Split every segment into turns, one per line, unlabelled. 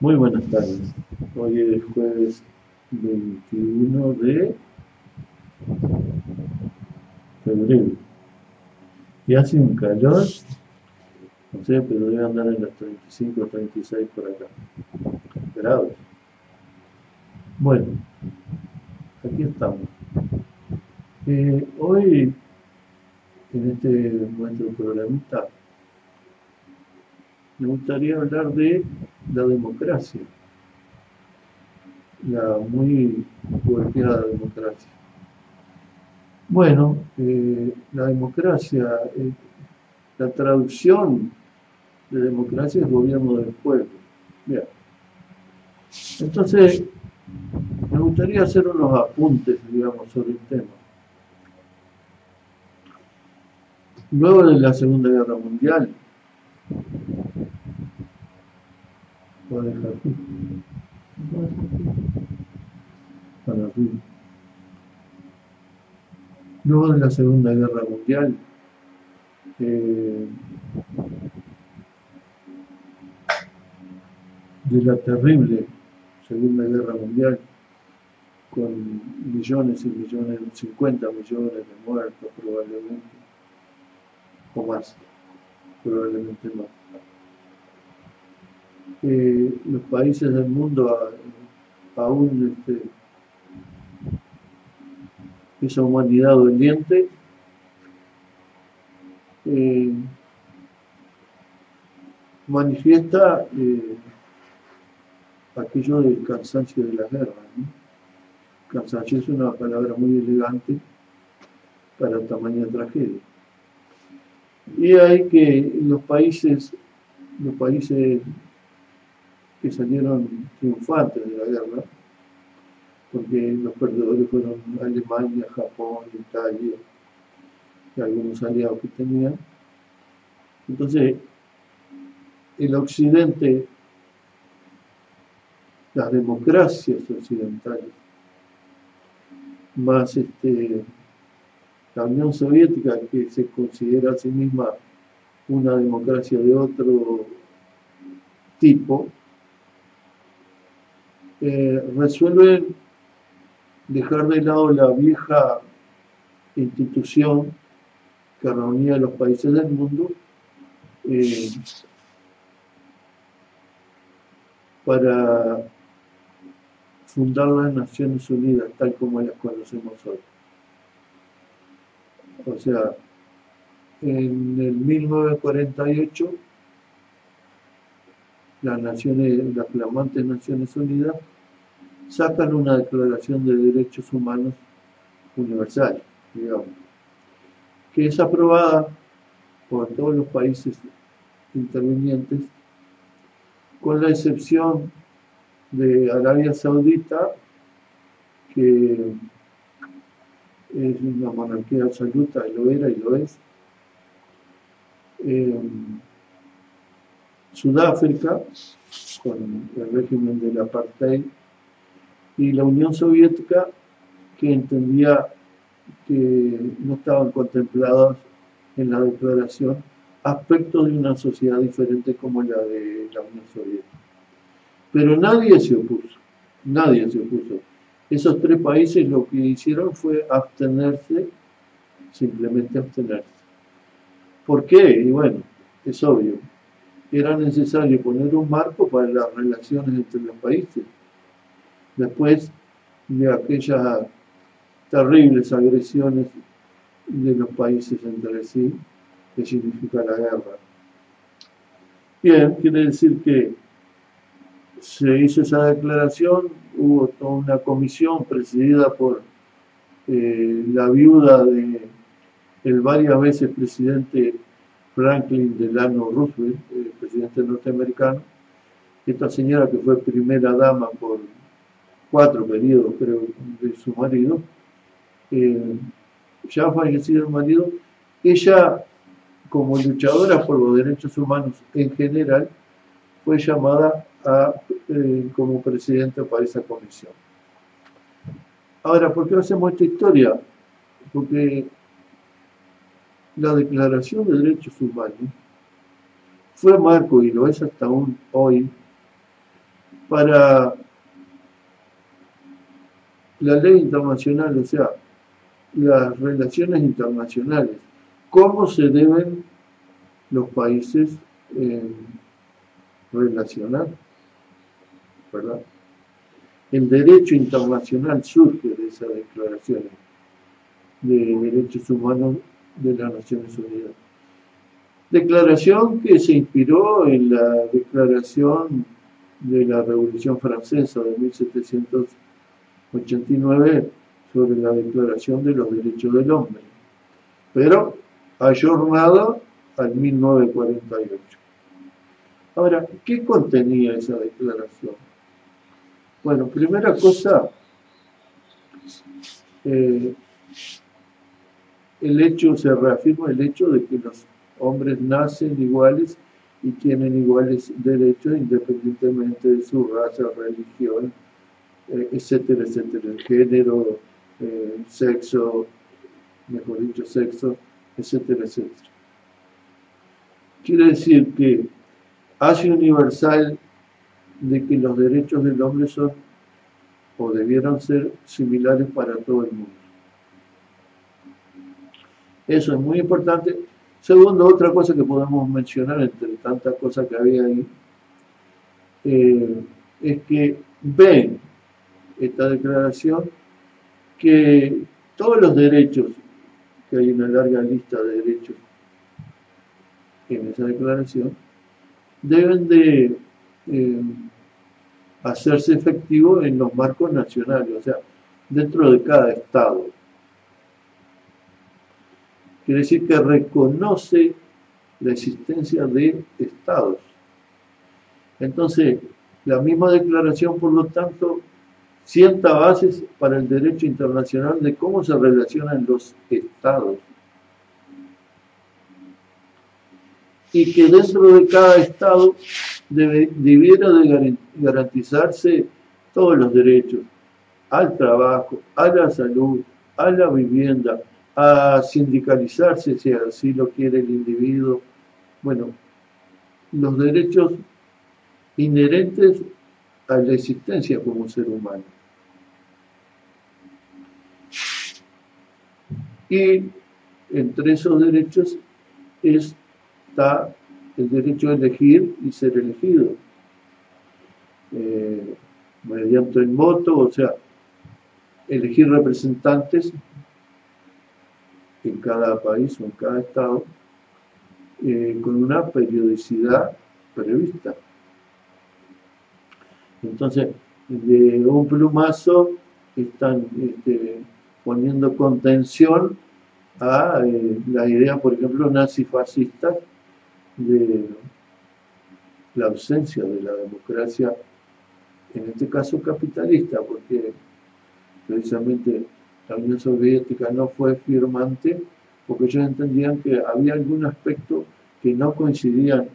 Muy buenas tardes. Hoy es jueves 21 de febrero y hace un calor, no sé, pero debe andar en los 35 o 36 por acá grados. Bueno, aquí estamos. Hoy, en este nuestro programita, me gustaría hablar de la democracia, la muy golpeada democracia. Bueno, la democracia, la traducción de democracia es gobierno del pueblo. Bien. Entonces, me gustaría hacer unos apuntes, digamos, sobre el tema. Luego de la Segunda Guerra Mundial, voy a dejar aquí, para arriba. Luego de la Segunda Guerra Mundial, eh, de la terrible Segunda Guerra Mundial, con millones y millones, 50 millones de muertos probablemente, o más, probablemente más. Los países del mundo aún esa humanidad doliente eh, manifiesta aquello del cansancio de la guerra, ¿no? Cansancio es una palabra muy elegante para tamaña tragedia. Y hay que los países que salieron triunfantes de la guerra, porque los perdedores fueron Alemania, Japón, Italia y algunos aliados que tenían. Entonces, el occidente, las democracias occidentales, más la Unión Soviética, que se considera a sí misma una democracia de otro tipo, resuelven dejar de lado la vieja institución que reunía a los países del mundo eh, para fundar las Naciones Unidas tal como las conocemos hoy. O sea, en el 1948 las flamantes Naciones Unidas sacan una declaración de derechos humanos universal, digamos, que es aprobada por todos los países intervinientes, con la excepción de Arabia Saudita, que es una monarquía absoluta, y lo era y lo es. Eh, Sudáfrica, con el régimen del apartheid, y la Unión Soviética, que entendía que no estaban contemplados en la declaración aspectos de una sociedad diferente como la de la Unión Soviética. Pero nadie se opuso. Esos tres países lo que hicieron fue abstenerse, simplemente abstenerse. ¿Por qué? Y bueno, es obvio. Era necesario poner un marco para las relaciones entre los países. Después de aquellas terribles agresiones de los países entre sí, que significa la guerra. Bien, quiere decir que se hizo esa declaración, hubo toda una comisión presidida por la viuda de el varias veces presidente Franklin Delano Roosevelt, el presidente norteamericano. Esta señora, que fue primera dama por 4 periodos, creo, de su marido, ya fallecido el marido, ella, como luchadora por los derechos humanos en general, fue llamada como presidenta para esa comisión. Ahora, ¿por qué hacemos esta historia? Porque la Declaración de Derechos Humanos fue marco, y lo es hasta aún hoy, para la ley internacional, o sea, las relaciones internacionales, cómo se deben los países relacionar, ¿verdad? El derecho internacional surge de esas declaraciones de derechos humanos de las Naciones Unidas. Declaración que se inspiró en la declaración de la Revolución Francesa de 1789 sobre la Declaración de los Derechos del Hombre, pero ayornada al 1948. Ahora, ¿qué contenía esa declaración? Bueno, primera cosa, el hecho, se reafirma el hecho de que los hombres nacen iguales y tienen iguales derechos independientemente de su raza, religión, etcétera, etcétera, género, sexo, mejor dicho, sexo, etcétera, etcétera. Quiere decir que hace universal de que los derechos del hombre son o debieran ser similares para todo el mundo. Eso es muy importante. Segundo, otra cosa que podemos mencionar entre tantas cosas que había ahí, es que ven esta declaración que todos los derechos, que hay una larga lista de derechos en esa declaración, deben de hacerse efectivos en los marcos nacionales, o sea, dentro de cada estado. Quiere decir que reconoce la existencia de estados. Entonces, la misma declaración, por lo tanto, sienta bases para el derecho internacional de cómo se relacionan los estados. Y que dentro de cada estado debiera de garantizarse todos los derechos al trabajo, a la salud, a la vivienda, a sindicalizarse si así lo quiere el individuo. Bueno, los derechos inherentes a la existencia como ser humano. Y entre esos derechos está el derecho a elegir y ser elegido mediante el voto, o sea, elegir representantes en cada país o en cada estado con una periodicidad prevista. Entonces, de un plumazo están poniendo contención a la idea, por ejemplo, nazifascista de la ausencia de la democracia, en este caso capitalista, porque precisamente la Unión Soviética no fue firmante, porque ellos entendían que había algún aspecto que no coincidían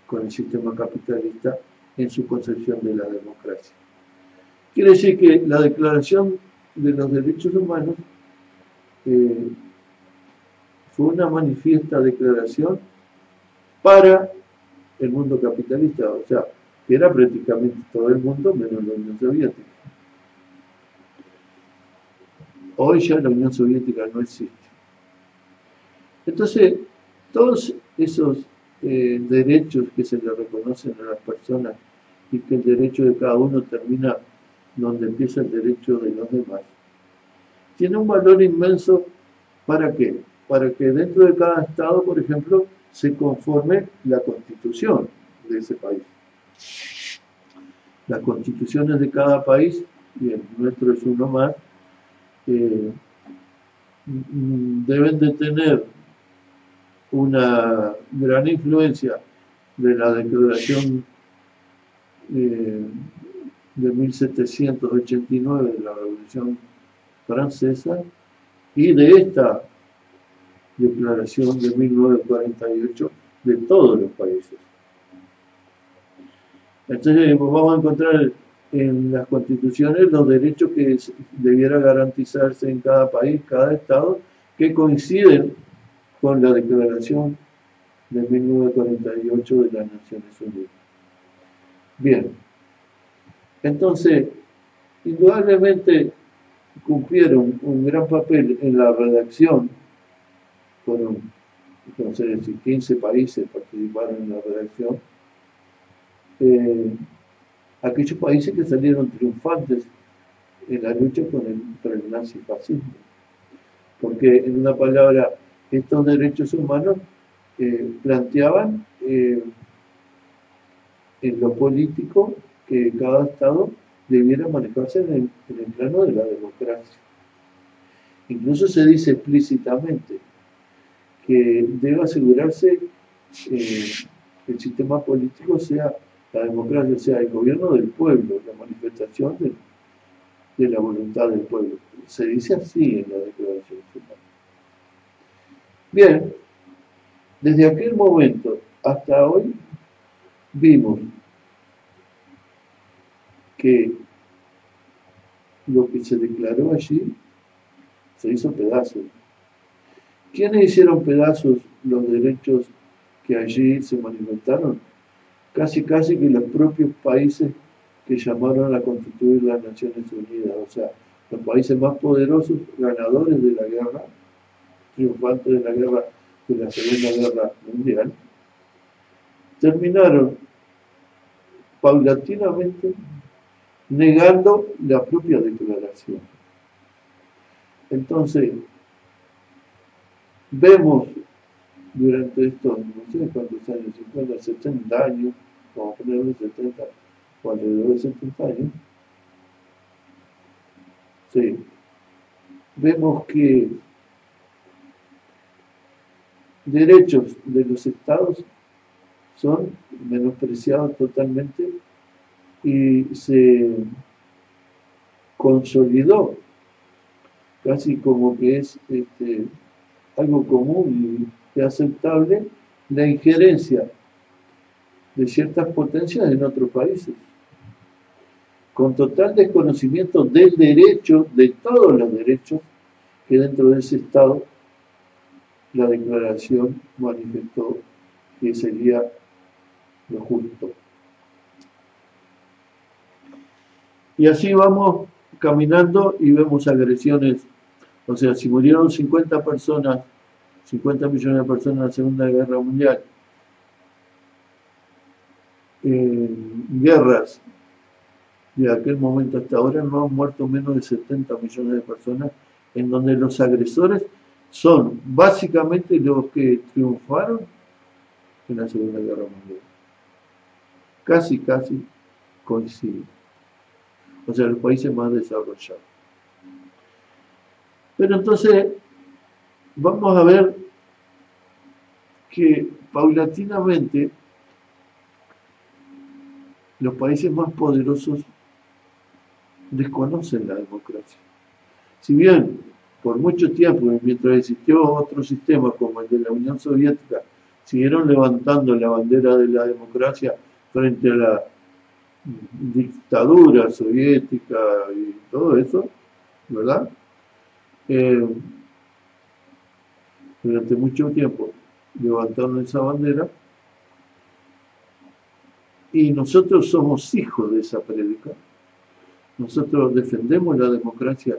con el sistema capitalista en su concepción de la democracia. Quiere decir que la Declaración de los Derechos Humanos fue una manifiesta declaración para el mundo capitalista, o sea, que era prácticamente todo el mundo menos la Unión Soviética. Hoy ya la Unión Soviética no existe. Entonces, todos esos derechos que se le reconocen a las personas y que el derecho de cada uno termina donde empieza el derecho de los demás, tiene un valor inmenso. ¿Para qué? Para que dentro de cada estado, por ejemplo, se conforme la constitución de ese país. Las constituciones de cada país, y el nuestro es uno más, deben de tener una gran influencia de la Declaración de 1789 de la Revolución Francesa y de esta Declaración de 1948 de todos los países. Entonces vamos a encontrar en las constituciones los derechos que debiera garantizarse en cada país, cada estado, que coinciden con la Declaración de 1948 de las Naciones Unidas. Bien, Entonces, indudablemente cumplieron un gran papel en la redacción, fueron, no sé si 15 países participaron en la redacción, eh, aquellos países que salieron triunfantes en la lucha contra el nazifascismo. Porque, en una palabra, estos derechos humanos planteaban en lo político que cada Estado debiera manejarse en el plano de la democracia. Incluso se dice explícitamente que debe asegurarse el sistema político sea la democracia, sea el gobierno del pueblo, la manifestación de la voluntad del pueblo. Se dice así en la Declaración Final. Bien, desde aquel momento hasta hoy vimos que lo que se declaró allí se hizo pedazos. ¿Quiénes hicieron pedazos los derechos que allí se manifestaron? Casi que los propios países que llamaron a constituir las Naciones Unidas, o sea, los países más poderosos, ganadores de la guerra, triunfantes de la guerra, de la Segunda Guerra Mundial, terminaron paulatinamente negando la propia declaración. Entonces, vemos durante estos, no sé cuántos años, 50, 70 años, vamos a ponerle 70, o alrededor de 70 años, sí, vemos que derechos de los estados son menospreciados totalmente y se consolidó casi como que es algo común y aceptable la injerencia de ciertas potencias en otros países, con total desconocimiento del derecho, de todos los derechos que dentro de ese Estado la declaración manifestó que sería lo justo. Y así vamos caminando y vemos agresiones, o sea, si murieron 50 personas, 50 millones de personas en la Segunda Guerra Mundial, guerras de aquel momento hasta ahora no han muerto menos de 70 millones de personas, en donde los agresores son básicamente los que triunfaron en la Segunda Guerra Mundial. Casi coincide. O sea, los países más desarrollados. Pero entonces vamos a ver que paulatinamente los países más poderosos desconocen la democracia. Si bien por mucho tiempo, mientras existió otro sistema como el de la Unión Soviética, siguieron levantando la bandera de la democracia frente a la dictadura soviética y todo eso, ¿verdad? Durante mucho tiempo levantaron esa bandera y nosotros somos hijos de esa prédica. Nosotros defendemos la democracia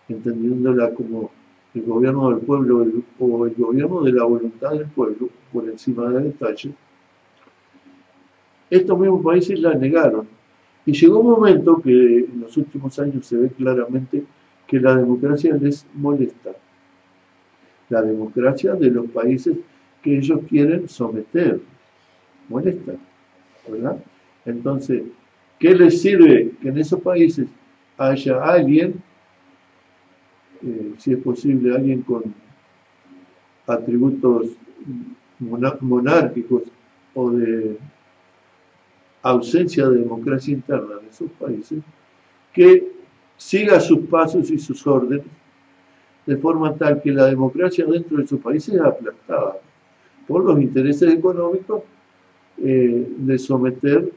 entendiéndola como el gobierno del pueblo o el gobierno de la voluntad del pueblo por encima del detalle. Estos mismos países la negaron y llegó un momento que en los últimos años se ve claramente que la democracia les molesta. La democracia de los países que ellos quieren someter molesta, ¿verdad? Entonces, ¿qué les sirve que en esos países haya alguien, si es posible, alguien con atributos monárquicos o de ausencia de democracia interna en esos países, que siga sus pasos y sus órdenes de forma tal que la democracia dentro de esos países es aplastada por los intereses económicos de someter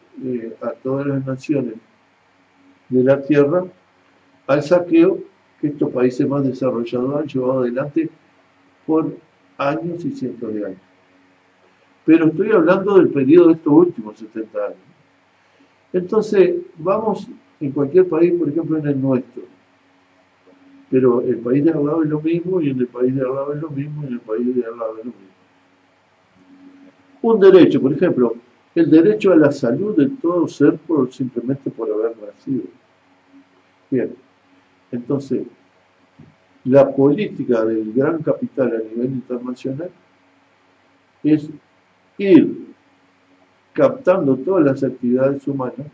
a todas las naciones de la tierra al saqueo que estos países más desarrollados han llevado adelante por años y cientos de años. Pero estoy hablando del periodo de estos últimos 70 años. Entonces, vamos en cualquier país, por ejemplo en el nuestro, pero el país de al lado es lo mismo, y en el país de al lado es lo mismo, y en el país de al lado es lo mismo. Un derecho, por ejemplo, el derecho a la salud de todo ser simplemente por haber nacido. Bien, entonces, la política del gran capital a nivel internacional es ir captando todas las actividades humanas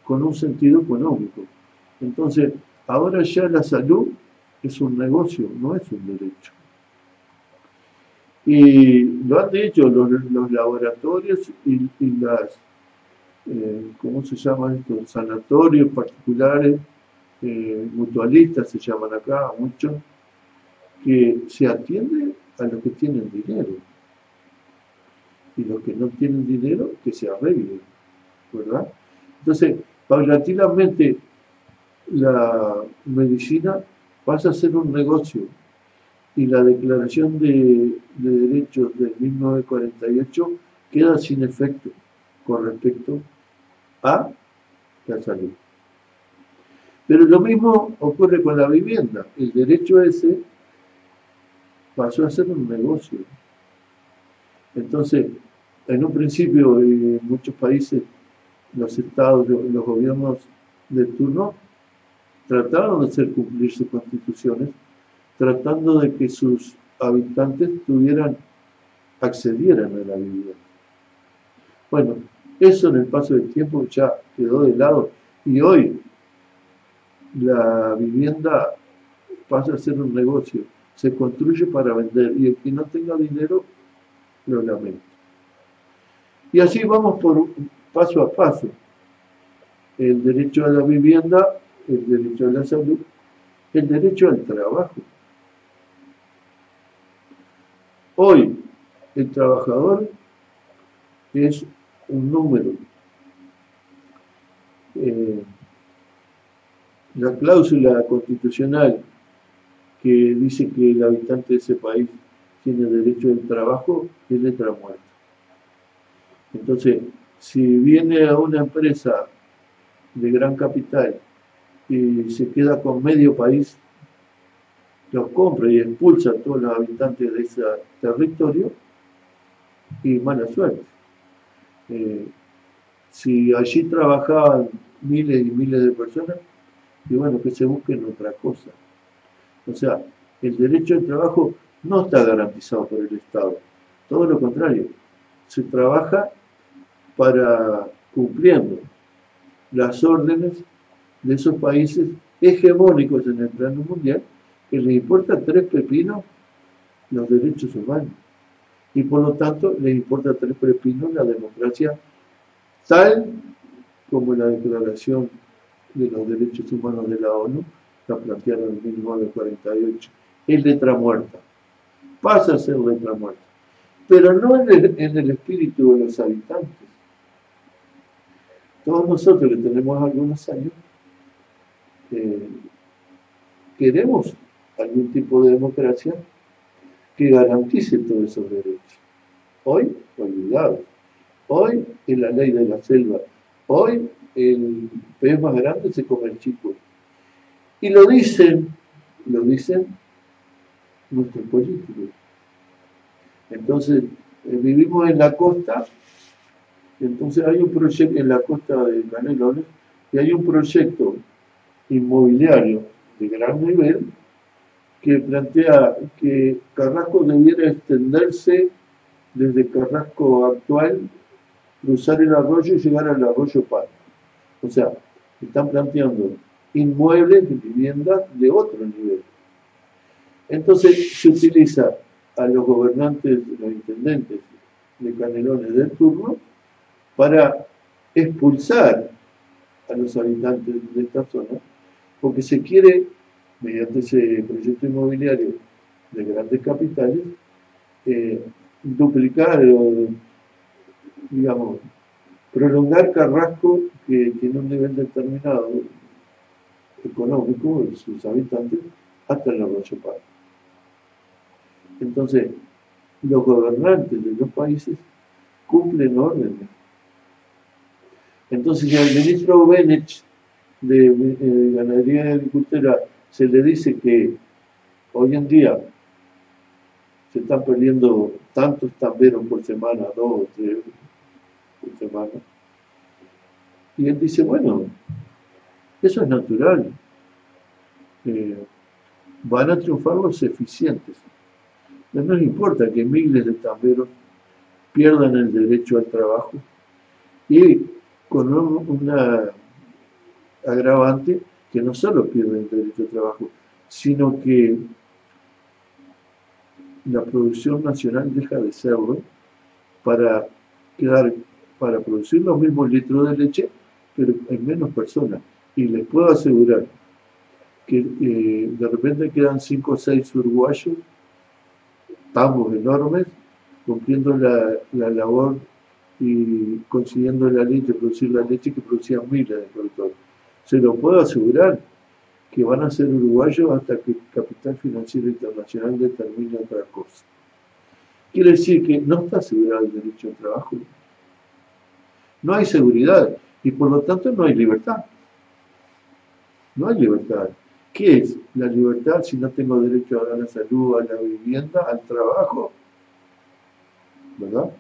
con un sentido económico. Entonces, ahora ya la salud es un negocio, no es un derecho. Y lo han dicho los laboratorios y las, ¿cómo se llaman estos? Sanatorios particulares, mutualistas se llaman acá, muchos, que se atiende a los que tienen dinero. Y los que no tienen dinero, que se arreglen, ¿verdad? Entonces, paulatinamente, la medicina pasa a ser un negocio, y la Declaración de Derechos de 1948 queda sin efecto con respecto a la salud. Pero lo mismo ocurre con la vivienda. El derecho ese pasó a ser un negocio. Entonces, en un principio, en muchos países, los estados, los gobiernos de turno trataron de hacer cumplir sus constituciones, tratando de que sus habitantes accedieran a la vivienda. Bueno, eso en el paso del tiempo ya quedó de lado, y hoy la vivienda pasa a ser un negocio, se construye para vender, y el que no tenga dinero, lo lamento. Y así vamos por paso a paso. El derecho a la vivienda, el derecho a la salud, el derecho al trabajo. Hoy el trabajador es un número. La cláusula constitucional que dice que el habitante de ese país tiene derecho al trabajo es letra muerta. Entonces, si viene a una empresa de gran capital y se queda con medio país, los compra y expulsa a todos los habitantes de ese territorio, y mala suerte. Si allí trabajaban miles y miles de personas, y bueno, que se busquen otra cosa. O sea, el derecho al trabajo no está garantizado por el Estado, todo lo contrario, se trabaja para cumpliendo las órdenes de esos países hegemónicos en el plano mundial, que les importa tres pepinos los derechos humanos, y por lo tanto les importa tres pepinos la democracia, tal como la Declaración de los Derechos Humanos de la ONU la plantearon en 1948. Es letra muerta, pasa a ser letra muerta, pero no en el espíritu de los habitantes. Todos nosotros que tenemos algunos años queremos algún tipo de democracia que garantice todos esos derechos. Hoy, olvidado. Hoy es la ley de la selva. Hoy el pez más grande se come el chico. Y lo dicen nuestros políticos. Entonces, vivimos en la costa, entonces hay un proyecto en la costa de Canelones, y hay un proyecto inmobiliario de gran nivel que plantea que Carrasco debiera extenderse desde Carrasco actual, cruzar el arroyo y llegar al arroyo Paz. O sea, están planteando inmuebles de viviendas de otro nivel. Entonces se utiliza a los gobernantes, los intendentes de Canelones del turno, para expulsar a los habitantes de esta zona, porque se quiere, mediante ese proyecto inmobiliario de grandes capitales, duplicar o, digamos, prolongar Carrasco, que tiene un nivel determinado económico de sus habitantes, hasta el arroyo Paz. Entonces, los gobernantes de los países cumplen órdenes. Entonces, si el ministro Benech de ganadería y agricultura se le dice que hoy en día se están perdiendo tantos tamberos por semana, 2 o 3 por semana, y él dice, bueno, eso es natural, eh, van a triunfar los eficientes. No nos importa que miles de tamberos pierdan el derecho al trabajo y con una agravante que no solo pierden el derecho al trabajo, sino que la producción nacional deja de serlo para quedar, para producir los mismos litros de leche, pero en menos personas. Y les puedo asegurar que de repente quedan 5 o 6 uruguayos, tambos enormes, cumpliendo la labor y consiguiendo la leche, producir la leche que producían miles de productores. Se lo puedo asegurar que van a ser uruguayos hasta que el capital financiero internacional determine otra cosa. Quiere decir que no está asegurado el derecho al trabajo. No hay seguridad y por lo tanto no hay libertad. No hay libertad. ¿Qué es la libertad si no tengo derecho a la salud, a la vivienda, al trabajo? ¿Verdad?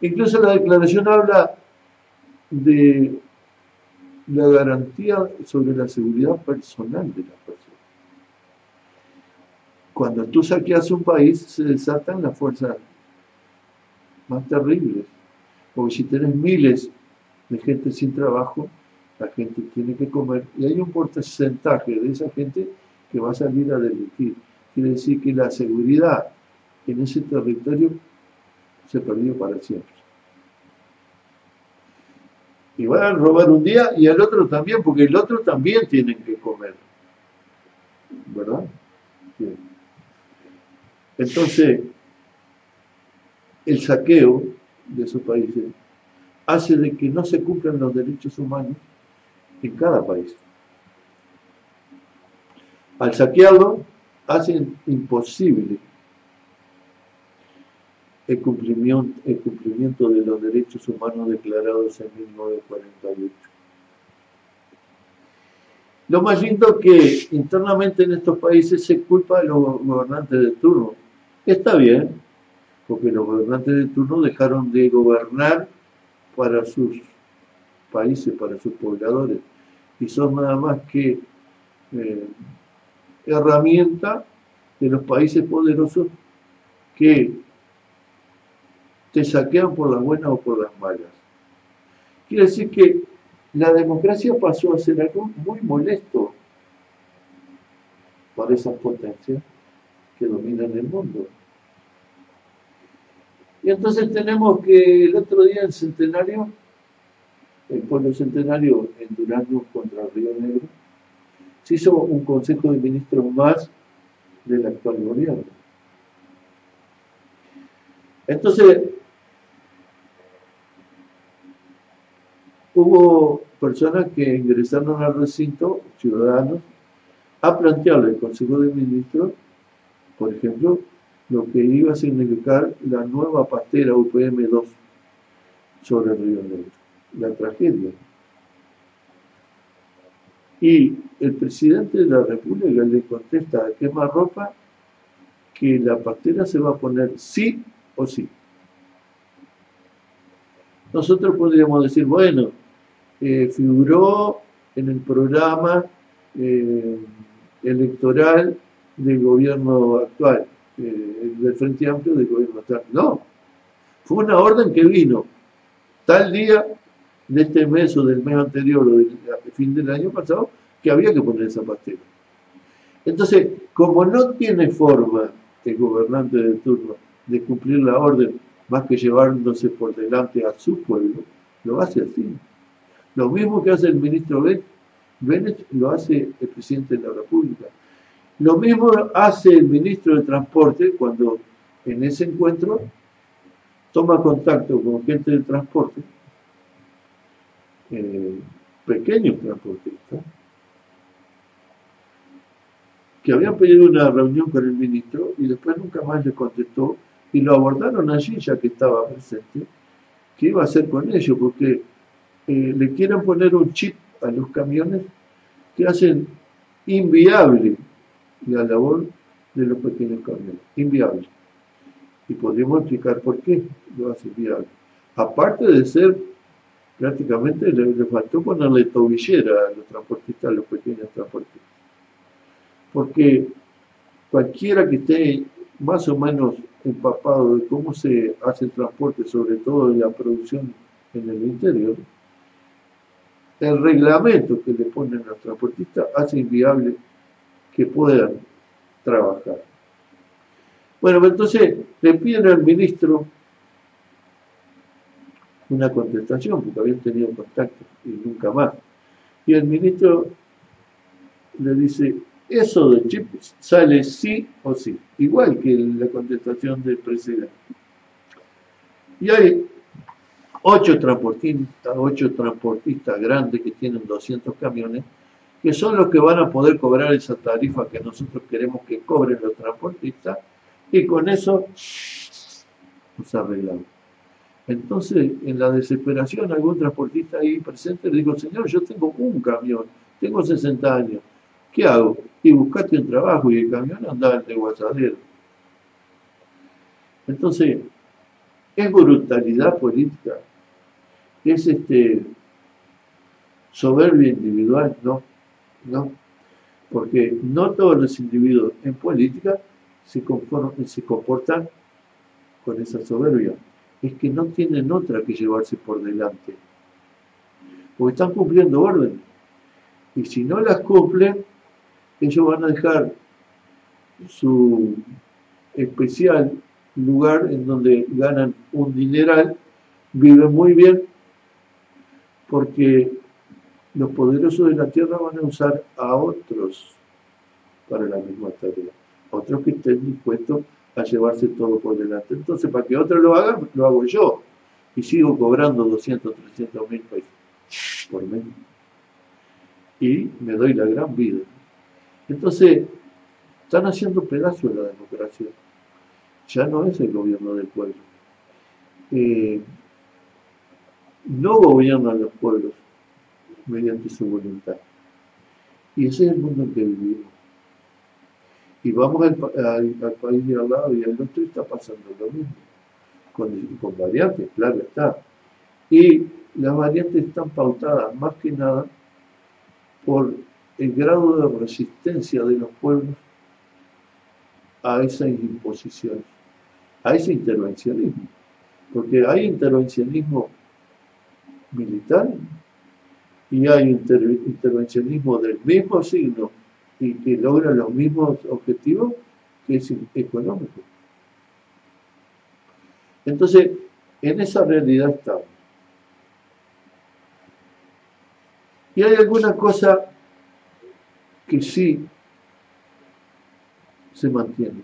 Incluso la declaración habla de la garantía sobre la seguridad personal de las personas. Cuando tú saqueas un país, se desatan las fuerzas más terribles. Porque si tenés miles de gente sin trabajo, la gente tiene que comer y hay un porcentaje de esa gente que va a salir a delinquir. Quiere decir que la seguridad en ese territorio se perdió para siempre. Y van a robar un día y al otro también, porque el otro también tienen que comer. ¿Verdad? Bien. Entonces, el saqueo de esos países hace de que no se cumplan los derechos humanos en cada país. Al saquearlo, hacen imposible el cumplimiento de los derechos humanos declarados en 1948. Lo más lindo que internamente en estos países se culpa a los gobernantes de turno. Está bien, porque los gobernantes de turno dejaron de gobernar para sus países, para sus pobladores, y son nada más que herramienta de los países poderosos que te saquean por las buenas o por las malas. Quiere decir que la democracia pasó a ser algo muy molesto para esas potencias que dominan el mundo. Y entonces tenemos que el otro día el centenario, el pueblo centenario en Durango contra Río Negro, se hizo un consejo de ministros más del actual gobierno. Entonces, hubo personas que ingresaron al recinto, ciudadanos, a plantearle al Consejo de Ministros, por ejemplo, lo que iba a significar la nueva pastera UPM-2 sobre el Río Negro, la tragedia. Y el presidente de la República le contesta a quemarropa que la pastera se va a poner sí o sí. Nosotros podríamos decir, bueno, figuró en el programa electoral del gobierno actual, del Frente Amplio del gobierno actual. No, fue una orden que vino tal día de este mes o del mes anterior o del fin del año pasado que había que poner esa pastera. Entonces, como no tiene forma el gobernante de turno de cumplir la orden más que llevándose por delante a su pueblo, lo hace así. Lo mismo que hace el ministro Bennett, lo hace el presidente de la República. Lo mismo hace el ministro de Transporte cuando en ese encuentro toma contacto con gente del transporte, pequeños transportistas, que habían pedido una reunión con el ministro y después nunca más les contestó y lo abordaron allí ya que estaba presente, qué iba a hacer con ellos, porque le quieren poner un chip a los camiones que hacen inviable la labor de los pequeños camiones, inviable. Y podríamos explicar por qué lo hace inviable. Aparte de ser, prácticamente le faltó ponerle tobillera a los transportistas, a los pequeños transportistas. Porque cualquiera que esté más o menos empapado de cómo se hace el transporte, sobre todo en la producción en el interior, el reglamento que le ponen a los transportistas hace inviable que puedan trabajar. Bueno, entonces le piden al ministro una contestación, porque habían tenido contacto y nunca más. Y el ministro le dice, eso de chip sale sí o sí, igual que la contestación del presidente. Y hay 8 transportistas grandes que tienen 200 camiones, que son los que van a poder cobrar esa tarifa que nosotros queremos que cobren los transportistas, y con eso nos arreglamos. Entonces, en la desesperación, algún transportista ahí presente le dijo, señor, yo tengo un camión, tengo 60 años, ¿qué hago? Y buscate un trabajo, y el camión anda de guasadero. Entonces, es brutalidad política, es soberbia individual, no, porque no todos los individuos en política se comportan con esa soberbia. Es que no tienen otra que llevarse por delante, porque están cumpliendo órdenes, y si no las cumplen, ellos van a dejar su especial lugar en donde ganan un dineral, viven muy bien, porque los poderosos de la tierra van a usar a otros para la misma tarea, otros que estén dispuestos a llevarse todo por delante. Entonces, para que otros lo hagan, lo hago yo, y sigo cobrando 200, 300 mil pesos por mes, y me doy la gran vida. Entonces, están haciendo pedazos la democracia. Ya no es el gobierno del pueblo. No gobiernan los pueblos mediante su voluntad. Y ese es el mundo en que vivimos. Y vamos al país de al lado y al otro está pasando lo mismo. Con variantes, claro está. Y las variantes están pautadas más que nada por el grado de resistencia de los pueblos a esa imposición, a ese intervencionismo. Porque hay intervencionismo militar y hay intervencionismo del mismo signo y que logra los mismos objetivos, que es económico. Entonces, en esa realidad estamos. Y hay alguna cosa que sí se mantiene.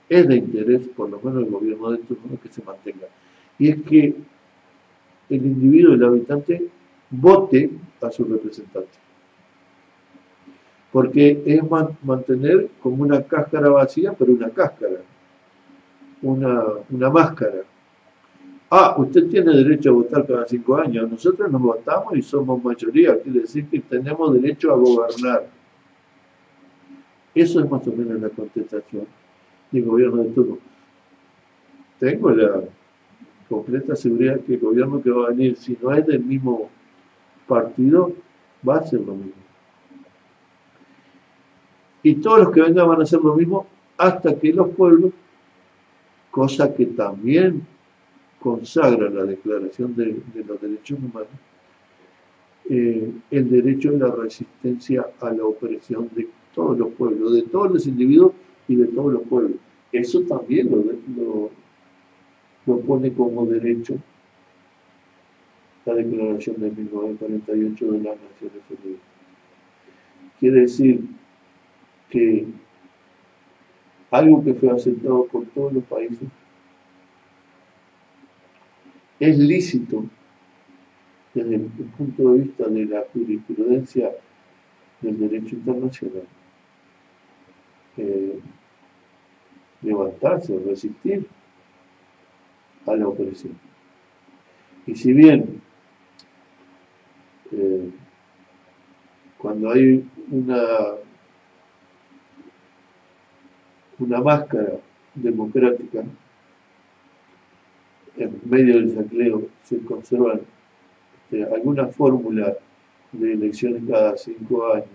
Es de interés, por lo menos el gobierno de turno, que se mantenga. Y es que el individuo, el habitante, vote a su representante. Porque es mantener como una cáscara vacía, pero una cáscara, una máscara. Ah, usted tiene derecho a votar cada 5 años. Nosotros nos votamos y somos mayoría, quiere decir que tenemos derecho a gobernar. Eso es más o menos la contestación del gobierno de turno. Tengo la completa seguridad que el gobierno que va a venir, si no es del mismo partido, va a hacer lo mismo. Y todos los que vengan van a hacer lo mismo hasta que los pueblos, cosa que también consagra la Declaración de los Derechos Humanos, el derecho a la resistencia a la opresión de todos los pueblos, de todos los individuos y de todos los pueblos. Eso también lo pone como derecho la Declaración de 1948 de las Naciones Unidas. Quiere decir que algo que fue aceptado por todos los países es lícito desde el punto de vista de la jurisprudencia del derecho internacional, levantarse, resistir a la opresión. Y si bien cuando hay una máscara democrática, en medio del saqueo se conservan alguna fórmula de elecciones cada 5 años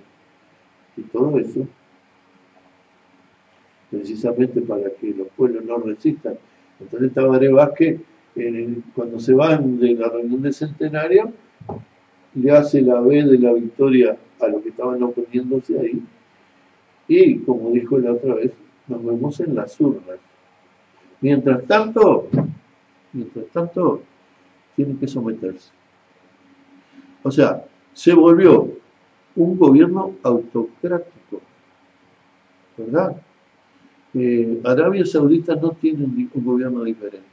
y todo eso, precisamente para que los pueblos no resistan. Entonces Tabaré Vázquez, cuando se van de la reunión de centenario, le hace la B de la victoria a los que estaban oponiéndose ahí, y como dijo la otra vez, nos vemos en las urnas. Mientras tanto, tienen que someterse. O sea, se volvió un gobierno autocrático, ¿verdad? Arabia Saudita no tiene un gobierno diferente.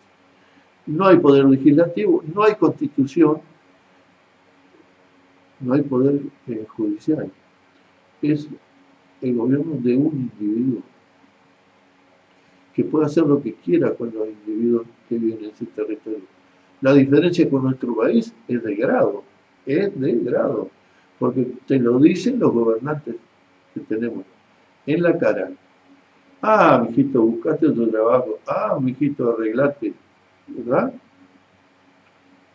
No hay poder legislativo, no hay constitución, no hay poder judicial. Es el gobierno de un individuo que puede hacer lo que quiera con los individuos que viven en ese territorio. La diferencia con nuestro país es de grado, porque te lo dicen los gobernantes que tenemos en la cara. Ah, mijito, buscate otro trabajo. Ah, mijito, arreglate, ¿verdad?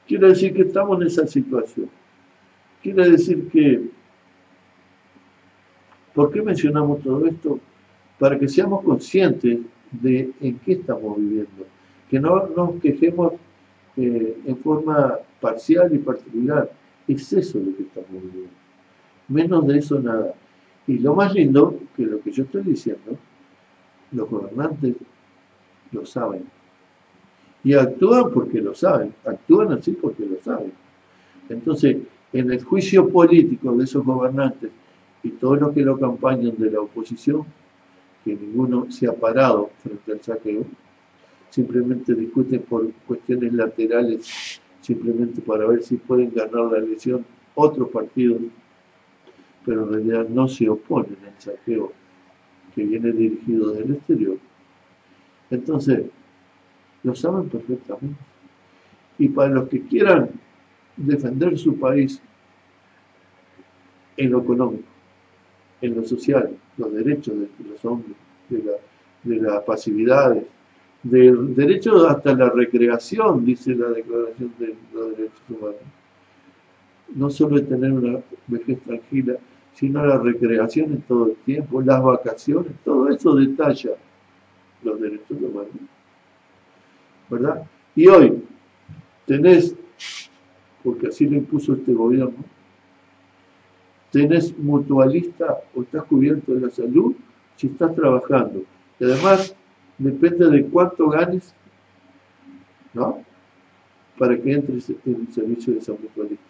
Quiere decir que estamos en esa situación. Quiere decir que, ¿por qué mencionamos todo esto? Para que seamos conscientes de en qué estamos viviendo. Que no nos quejemos en forma parcial y particular. Es eso lo que estamos viviendo. Menos de eso nada. Y lo más lindo, que lo que yo estoy diciendo, los gobernantes lo saben. Y actúan porque lo saben. Actúan así porque lo saben. Entonces, en el juicio político de esos gobernantes y todos los que lo acompañan de la oposición, que ninguno se ha parado frente al saqueo, simplemente discuten por cuestiones laterales, simplemente para ver si pueden ganar la elección otros partidos, pero en realidad no se oponen al saqueo que viene dirigido desde el exterior. Entonces, lo saben perfectamente. Y para los que quieran defender su país en lo económico, en lo social, los derechos de los hombres, de las pasividades, del derecho hasta la recreación, dice la Declaración de los Derechos Humanos. No solo de tener una vejez tranquila, sino la recreación en todo el tiempo, las vacaciones, todo eso detalla los derechos humanos, ¿verdad? Y hoy tenés, porque así lo impuso este gobierno, tenés mutualista o estás cubierto de la salud si estás trabajando. Y además depende de cuánto ganes, ¿no? Para que entres en el servicio de esa mutualista.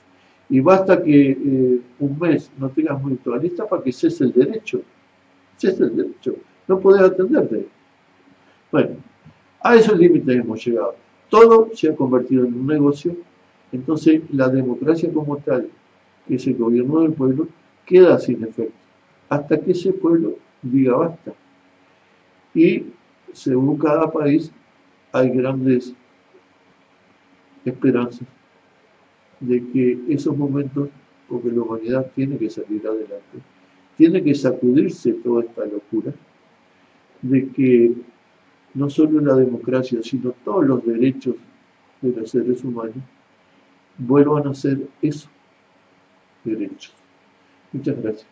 Y basta que un mes no tengas mutualista para que cese el derecho. Cese el derecho. No podés atenderte. Bueno, a esos límites hemos llegado. Todo se ha convertido en un negocio. Entonces la democracia como tal, que es el gobierno del pueblo, queda sin efecto. Hasta que ese pueblo diga basta. Y según cada país hay grandes esperanzas de que esos momentos, porque la humanidad tiene que salir adelante, tiene que sacudirse toda esta locura, de que no solo la democracia, sino todos los derechos de los seres humanos vuelvan a ser esos derechos. Muchas gracias.